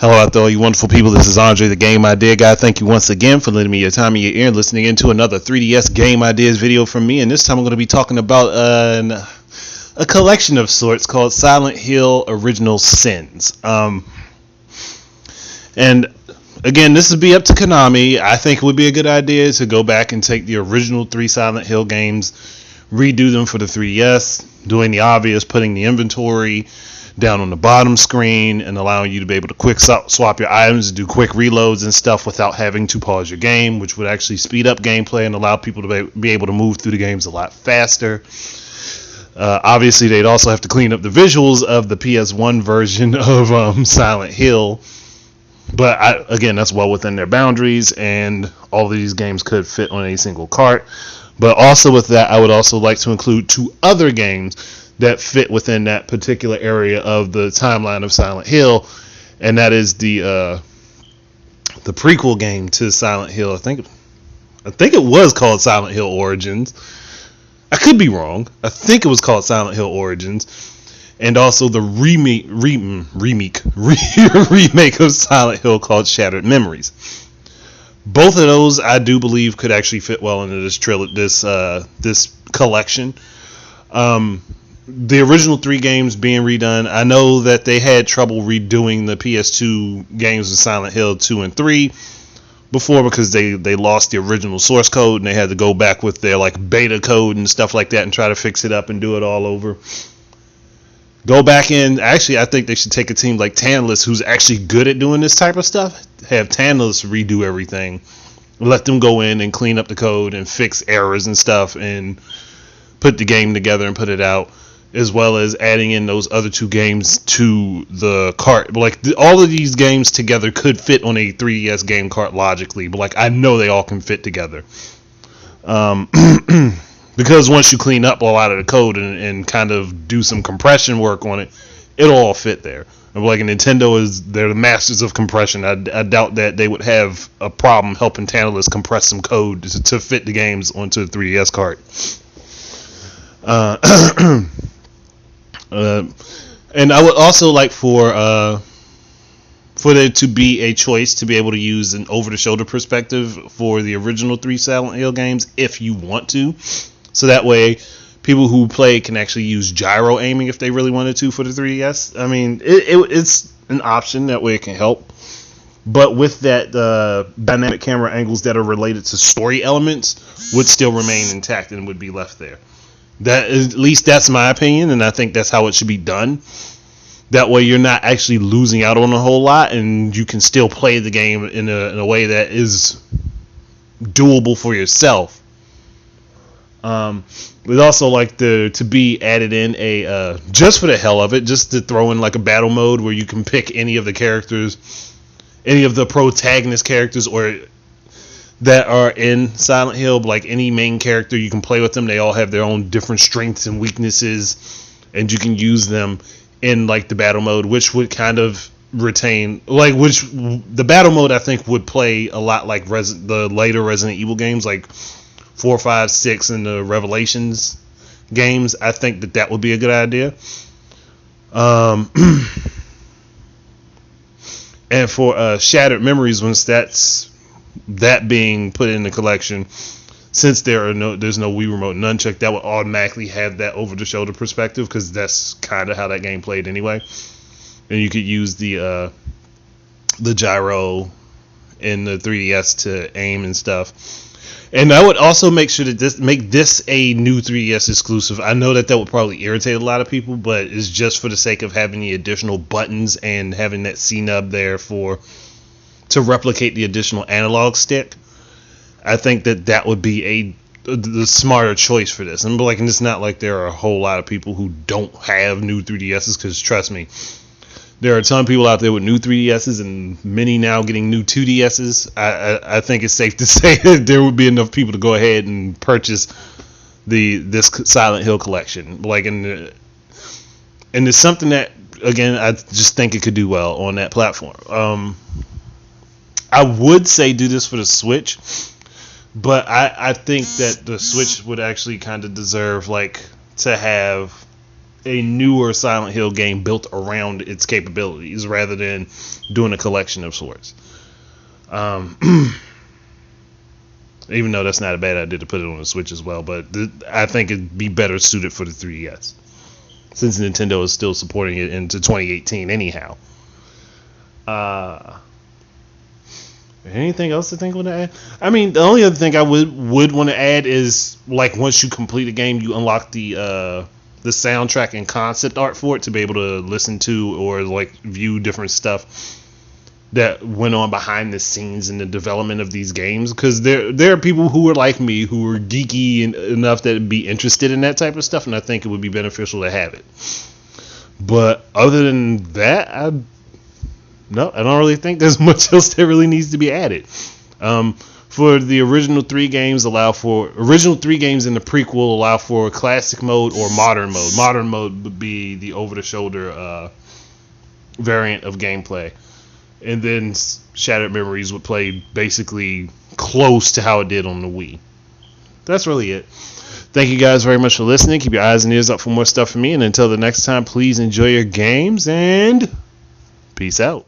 Hello out there, all you wonderful people. This is Andre, the Game Idea Guy. Thank you once again for lending me your time and your ear and listening into another 3DS Game Ideas video from me. And this time I'm going to be talking about a collection of sorts called Silent Hill Original Sins. And again, this would be up to Konami. I think it would be a good idea to go back and take the original 3 Silent Hill games, redo them for the 3DS, doing the obvious, putting the inventory down on the bottom screen and allowing you to be able to quick swap your items, do quick reloads and stuff without having to pause your game, which would actually speed up gameplay and allow people to be able to move through the games a lot faster. Obviously, they'd also have to clean up the visuals of the PS1 version of Silent Hill, but again, that's well within their boundaries, and all of these games could fit on a single cart. But also with that, I would also like to include 2 other games that fit within that particular area of the timeline of Silent Hill, and that is the prequel game to Silent Hill. I think it was called Silent Hill Origins. I could be wrong. I think it was called Silent Hill Origins, and also the remake of Silent Hill called Shattered Memories. Both of those, I do believe, could actually fit well into this collection. The original 3 games being redone, I know that they had trouble redoing the PS2 games of Silent Hill 2 and 3 before because they lost the original source code and they had to go back with their beta code and stuff like that and try to fix it up and do it all over. Go back in. Actually, I think they should take a team like Tantalus, who's actually good at doing this type of stuff, have Tantalus redo everything, let them go in and clean up the code and fix errors and stuff and put the game together and put it out, as well as adding in those other 2 games to the cart. All of these games together could fit on a 3DS game cart logically, but I know they all can fit together. Because once you clean up a lot of the code and kind of do some compression work on it, it'll all fit there. And Nintendo they're the masters of compression. I doubt that they would have a problem helping Tantalus compress some code to fit the games onto the 3DS cart. And I would also like for there to be a choice to be able to use an over-the-shoulder perspective for the original 3 Silent Hill games if you want to. So that way, people who play can actually use gyro aiming if they really wanted to for the 3DS. I mean, it's an option. That way it can help. But with that, dynamic camera angles that are related to story elements would still remain intact and would be left there. At least that's my opinion, and I think that's how it should be done. That way you're not actually losing out on a whole lot, and you can still play the game in a way that is doable for yourself. We'd also like to be added in a just for the hell of it, just to throw in a battle mode where you can pick any of the characters, any of the protagonist characters or that are in Silent Hill, any main character, you can play with them. They all have their own different strengths and weaknesses, and you can use them in the battle mode, which would kind of retain the battle mode I think would play a lot like the later Resident Evil games, 4, 5, 6, and the Revelations games. I think that would be a good idea. And for Shattered Memories, once that being put in the collection, since there's no Wii Remote Nunchuck, that would automatically have that over-the-shoulder perspective because that's kind of how that game played anyway. And you could use the gyro in the 3DS to aim and stuff. And I would also make sure that make this a new 3DS exclusive. I know that would probably irritate a lot of people, but it's just for the sake of having the additional buttons and having that C-nub there to replicate the additional analog stick. I think that would be the smarter choice for this. And it's not like there are a whole lot of people who don't have new 3DSs, because trust me, there are a ton of people out there with new 3DSs and many now getting new 2DSs. I think it's safe to say that there would be enough people to go ahead and purchase this Silent Hill collection. And it's something that, again, I just think it could do well on that platform. I would say do this for the Switch, but I think that the Switch would actually kind of deserve to have a newer Silent Hill game built around its capabilities rather than doing a collection of sorts. Even though that's not a bad idea to put it on the Switch as well, but I think it'd be better suited for the 3DS, since Nintendo is still supporting it into 2018 anyhow. Anything else to think want to add? I mean, the only other thing I would want to add is, like, once you complete a game, you unlock the soundtrack and concept art for it to be able to listen to or like view different stuff that went on behind the scenes in the development of these games, because there are people who are like me who are geeky enough that would be interested in that type of stuff, and I think it would be beneficial to have it. But other than that, I don't really think there's much else that really needs to be added. For the original three games in the prequel allow for classic mode or modern mode. Modern mode would be the over-the-shoulder variant of gameplay. And then Shattered Memories would play basically close to how it did on the Wii. That's really it. Thank you guys very much for listening. Keep your eyes and ears up for more stuff from me. And until the next time, please enjoy your games and peace out.